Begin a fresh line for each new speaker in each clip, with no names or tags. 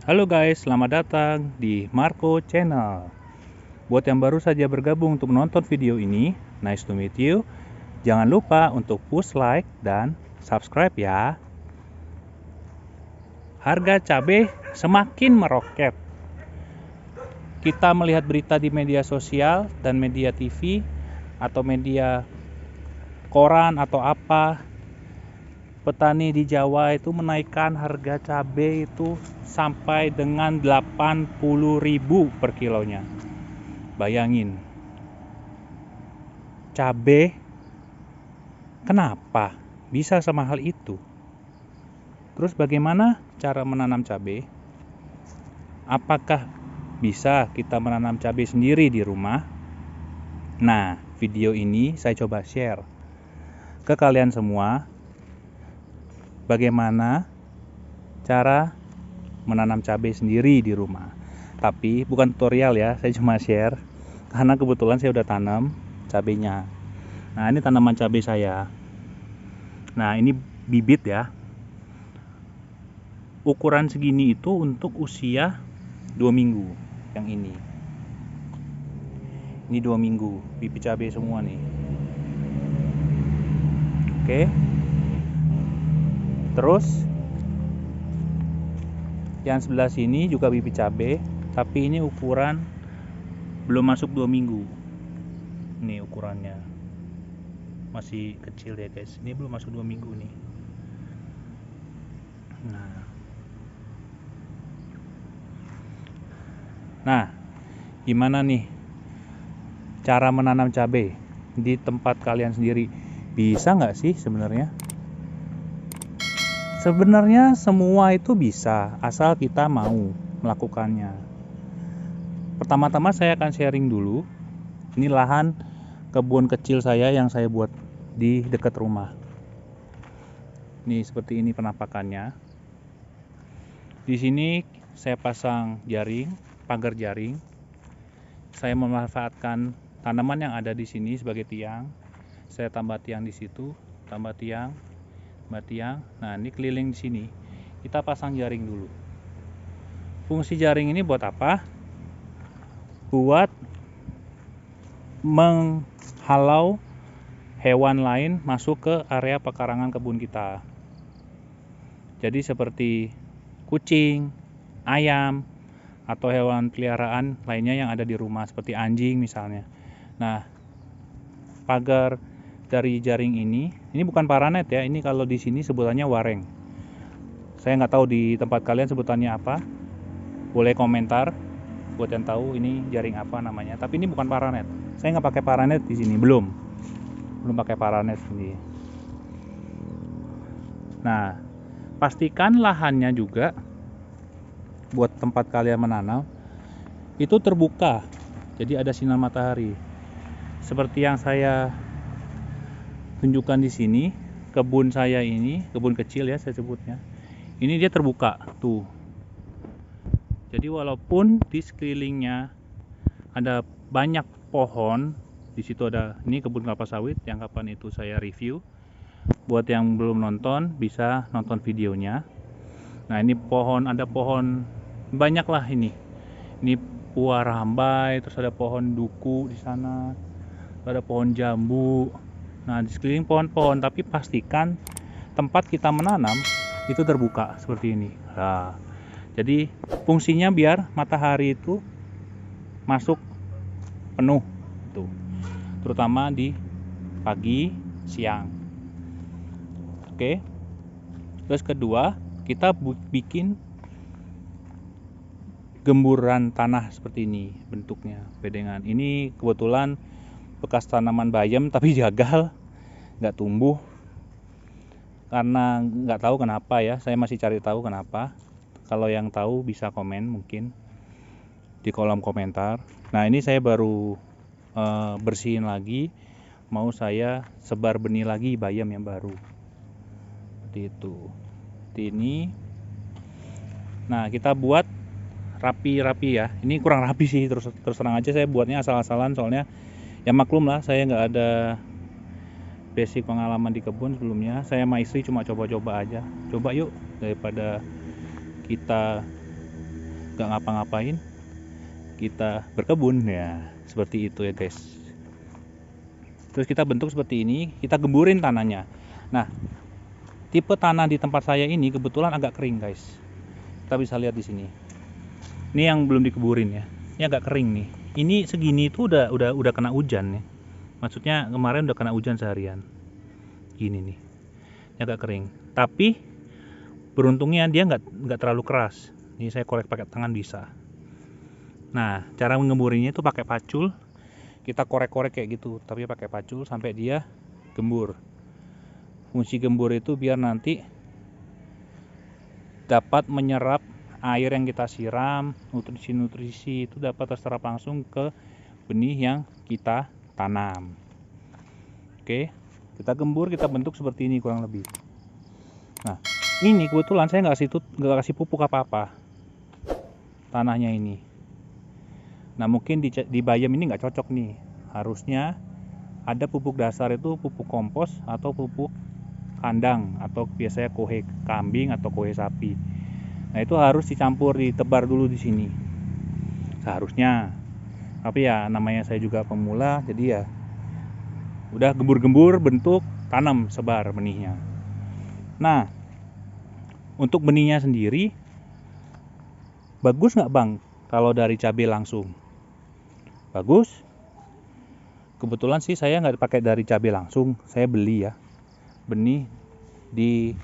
Halo guys, selamat datang di Marco Channel. Buat yang baru saja bergabung untuk menonton video ini, nice to meet you. Jangan lupa untuk push like dan subscribe ya. Harga cabai semakin meroket. Kita melihat berita di media sosial dan media TV atau media koran atau apa, petani di Jawa itu menaikkan harga cabai itu sampai dengan 80.000 per kilonya. Bayangin, cabai kenapa bisa semahal itu? Terus bagaimana cara menanam cabai? Apakah bisa kita menanam cabai sendiri di rumah? Nah, video ini saya coba share ke kalian semua bagaimana cara menanam cabai sendiri di rumah. Tapi bukan tutorial ya, saya cuma share karena kebetulan saya udah tanam cabainya. Nah, ini tanaman cabai saya. Nah, ini bibit ya. Ukuran segini itu untuk usia 2 minggu yang ini. Ini 2 minggu, bibit cabai semua nih. Oke. Terus yang sebelah sini juga bibit cabai, tapi ini ukuran belum masuk 2 minggu. Ini ukurannya. Masih kecil ya, guys. Ini belum masuk 2 minggu nih. Nah, gimana nih cara menanam cabai di tempat kalian sendiri? Bisa nggak sih sebenarnya? Sebenarnya semua itu bisa, asal kita mau melakukannya. Pertama-tama saya akan sharing dulu. Ini lahan kebun kecil saya yang saya buat di dekat rumah. Ini seperti ini penampakannya. Di sini saya pasang jaring, pagar jaring. Saya memanfaatkan tanaman yang ada di sini sebagai tiang. Saya tambah tiang di situ, tambah tiang. Nah, ini keliling di sini. Kita pasang jaring dulu. Fungsi jaring ini buat apa? Buat menghalau hewan lain masuk ke area pekarangan kebun kita. Jadi seperti kucing, ayam, atau hewan peliharaan lainnya yang ada di rumah seperti anjing misalnya. Nah, pagar dari jaring ini bukan paranet ya, ini kalau di sini sebutannya wareng. Saya nggak tahu di tempat kalian sebutannya apa. Boleh komentar buat yang tahu ini jaring apa namanya. Tapi ini bukan paranet. Saya nggak pakai paranet di sini, belum pakai paranet ini. Nah, pastikan lahannya juga buat tempat kalian menanam itu terbuka. Jadi ada sinar matahari. Seperti yang saya tunjukkan di sini, kebun saya ini, kebun kecil ya saya sebutnya. Ini dia terbuka tuh. Jadi walaupun di sekelilingnya ada banyak pohon, di situ ada ini kebun kelapa sawit yang kapan itu saya review. Buat yang belum nonton bisa nonton videonya. Nah, ini pohon, ada pohon banyak lah ini. Ini buah rambai, terus ada pohon duku di sana. Ada pohon jambu. Nah, di sekeliling pohon-pohon, tapi pastikan tempat kita menanam itu terbuka seperti ini. Nah, jadi fungsinya biar matahari itu masuk penuh tuh. Terutama di pagi, siang. Oke. Terus kedua, kita bikin gemburan tanah seperti ini bentuknya, bedengan. Ini kebetulan bekas tanaman bayam tapi gagal, nggak tumbuh karena nggak tahu kenapa ya. Saya masih cari tahu kenapa. Kalau yang tahu bisa komen mungkin di kolom komentar. Nah, ini saya baru bersihin lagi, mau saya sebar benih lagi bayam yang baru seperti itu. Ini nah, kita buat rapi-rapi ya. Ini kurang rapi sih, terus terang aja saya buatnya asal-asalan, soalnya ya maklum lah, saya nggak ada basic pengalaman di kebun sebelumnya. Saya sama istri cuma coba-coba aja. Coba yuk, daripada kita nggak ngapa-ngapain, kita berkebun ya, seperti itu ya guys. Terus kita bentuk seperti ini, kita gemburin tanahnya. Nah, tipe tanah di tempat saya ini kebetulan agak kering guys. Kita bisa lihat di sini. Ini yang belum dikeburin ya. Ini agak kering nih. Ini segini itu udah kena hujan nih. Maksudnya kemarin udah kena hujan seharian. Gini nih. Ini agak kering. Tapi beruntungnya dia nggak terlalu keras. Ini saya korek pakai tangan bisa. Nah, cara mengemburinnya itu pakai pacul. Kita korek-korek kayak gitu, tapi pakai pacul sampai dia gembur. Fungsi gembur itu biar nanti dapat menyerap air yang kita siram, nutrisi-nutrisi itu dapat terserap langsung ke benih yang kita tanam. Oke, kita gembur, kita bentuk seperti ini kurang lebih. Nah, ini kebetulan saya nggak kasih pupuk apa-apa tanahnya ini. Nah, mungkin di bayam ini nggak cocok nih. Harusnya ada pupuk dasar, itu pupuk kompos atau pupuk kandang, atau biasanya kohe kambing atau kohe sapi. Nah, itu harus dicampur, ditebar dulu di sini. Seharusnya. Tapi ya namanya saya juga pemula, jadi ya udah gembur-gembur, bentuk, tanam, sebar benihnya. Nah, untuk benihnya sendiri bagus nggak Bang kalau dari cabai langsung? Bagus. Kebetulan sih saya nggak pakai dari cabai langsung, saya beli ya benih di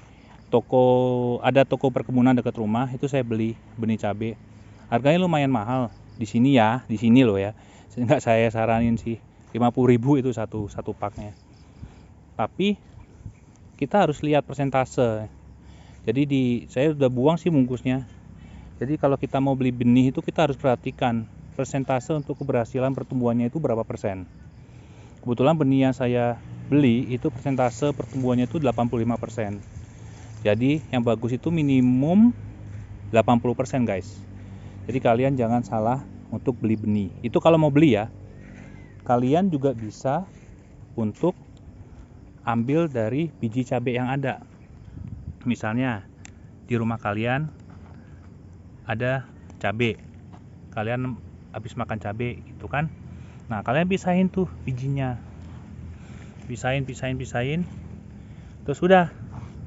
toko, ada toko perkebunan dekat rumah, itu saya beli benih cabai. Harganya lumayan mahal di sini ya, di sini loh ya. Nggak saya saranin sih, 50.000 itu satu paknya. Tapi kita harus lihat persentase. Jadi saya udah buang sih bungkusnya. Jadi kalau kita mau beli benih itu kita harus perhatikan persentase untuk keberhasilan pertumbuhannya itu berapa persen. Kebetulan benih yang saya beli itu persentase pertumbuhannya itu 85%. Jadi yang bagus itu minimum 80% guys. Jadi kalian jangan salah untuk beli benih. Itu kalau mau beli ya. Kalian juga bisa untuk ambil dari biji cabai yang ada. Misalnya di rumah kalian ada cabai. Kalian habis makan cabai gitu kan. Nah, kalian pisahin tuh bijinya. Pisahin. Terus udah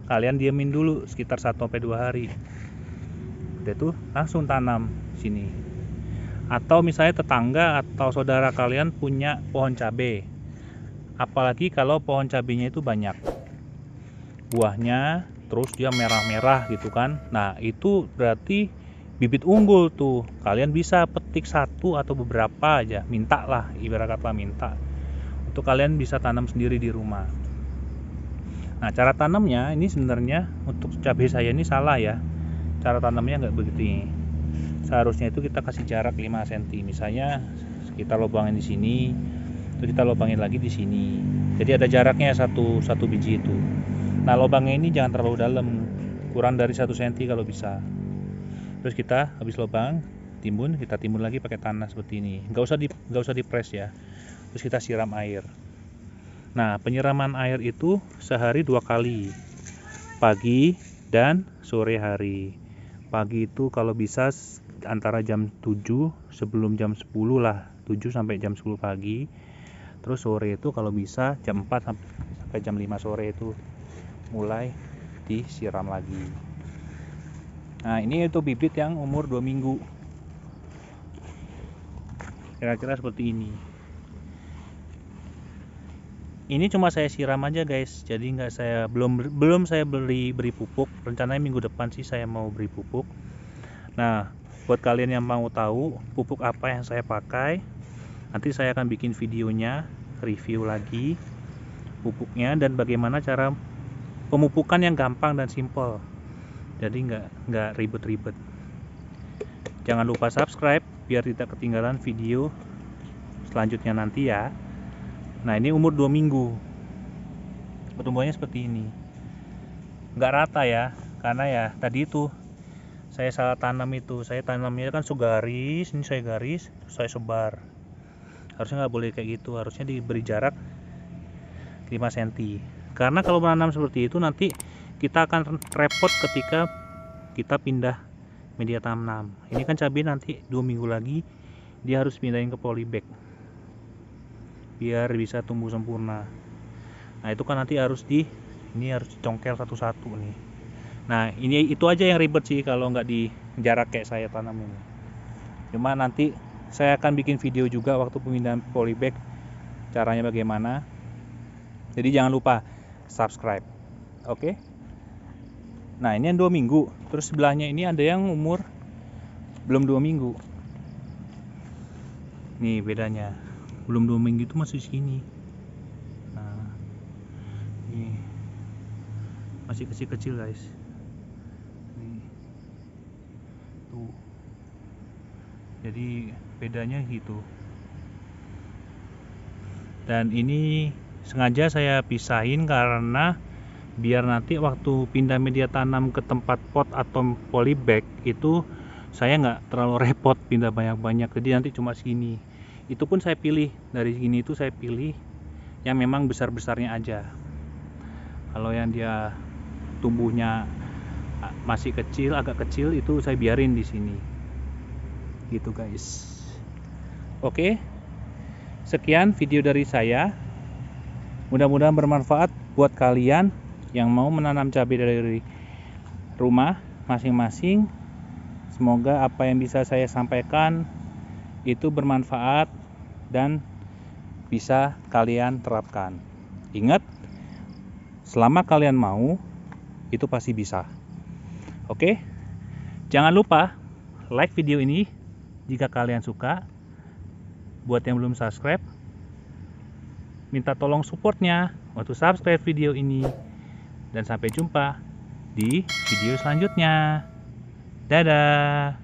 kalian diemin dulu sekitar 1-2 hari. Udah tuh langsung tanam sini. Atau misalnya tetangga atau saudara kalian punya pohon cabai. Apalagi kalau pohon cabainya itu banyak buahnya, terus dia merah-merah gitu kan. Nah, itu berarti bibit unggul tuh. Kalian bisa petik satu atau beberapa aja, minta lah, ibarat kata minta, untuk kalian bisa tanam sendiri di rumah. Nah, cara tanamnya ini sebenarnya untuk cabai saya ini salah ya. Cara tanamnya nggak begitu. Seharusnya itu kita kasih jarak 5 cm. Misalnya kita lubangin di sini, terus kita lubangin lagi di sini. Jadi ada jaraknya satu biji itu. Nah, lubangnya ini jangan terlalu dalam, kurang dari 1 cm kalau bisa. Terus kita habis lubang timbun, kita timbun lagi pakai tanah seperti ini. Nggak usah dipres ya. Terus kita siram air. Nah, penyiraman air itu sehari 2 kali, pagi dan sore hari. Pagi itu kalau bisa antara jam 7 sebelum jam 10 lah, 7 sampai jam 10 pagi. Terus sore itu kalau bisa jam 4 sampai jam 5 sore itu mulai disiram lagi. Nah, ini itu bibit yang umur 2 minggu. Kira-kira seperti ini. Ini cuma saya siram aja guys. Jadi belum saya beri pupuk. Rencananya minggu depan sih saya mau beri pupuk. Nah, buat kalian yang mau tahu pupuk apa yang saya pakai, nanti saya akan bikin videonya, review lagi pupuknya dan bagaimana cara pemupukan yang gampang dan simple. Jadi nggak ribet-ribet. Jangan lupa subscribe biar tidak ketinggalan video selanjutnya nanti ya. Nah, ini umur 2 minggu. Pertumbuhannya seperti ini. Nggak rata ya, karena ya tadi itu saya salah tanam itu. Saya tanamnya kan segaris, ini saya garis, terus saya sebar. Harusnya nggak boleh kayak gitu, harusnya diberi jarak 5 cm. Karena kalau menanam seperti itu nanti kita akan repot ketika kita pindah media tanam. Ini kan cabai nanti 2 minggu lagi dia harus pindahin ke polybag biar bisa tumbuh sempurna. Nah itu kan nanti harus dicongkel satu-satu nih. Nah ini itu aja yang ribet sih kalau nggak di jarak kayak saya tanam ini. Cuma nanti saya akan bikin video juga waktu pemindahan polybag caranya bagaimana. Jadi jangan lupa subscribe. Oke. Nah ini yang 2 minggu. Terus sebelahnya ini ada yang umur belum 2 minggu. Nih bedanya. Belum 2 minggu itu masih segini. Nah ini masih kecil-kecil guys. Nih. Tuh. Jadi bedanya gitu. Dan ini sengaja saya pisahin karena biar nanti waktu pindah media tanam ke tempat pot atau polybag itu saya nggak terlalu repot pindah banyak-banyak, jadi nanti cuma segini. Itu pun saya pilih dari segini, itu saya pilih yang memang besar-besarnya aja. Kalau yang dia tumbuhnya masih kecil, agak kecil, itu saya biarin di sini gitu guys. Oke, sekian video dari saya, mudah-mudahan bermanfaat buat kalian yang mau menanam cabai dari rumah masing-masing. Semoga apa yang bisa saya sampaikan itu bermanfaat dan bisa kalian terapkan. Ingat, selama kalian mau, itu pasti bisa. Oke? Jangan lupa like video ini jika kalian suka. Buat yang belum subscribe, minta tolong supportnya waktu subscribe video ini. Dan sampai jumpa di video selanjutnya. Dadah.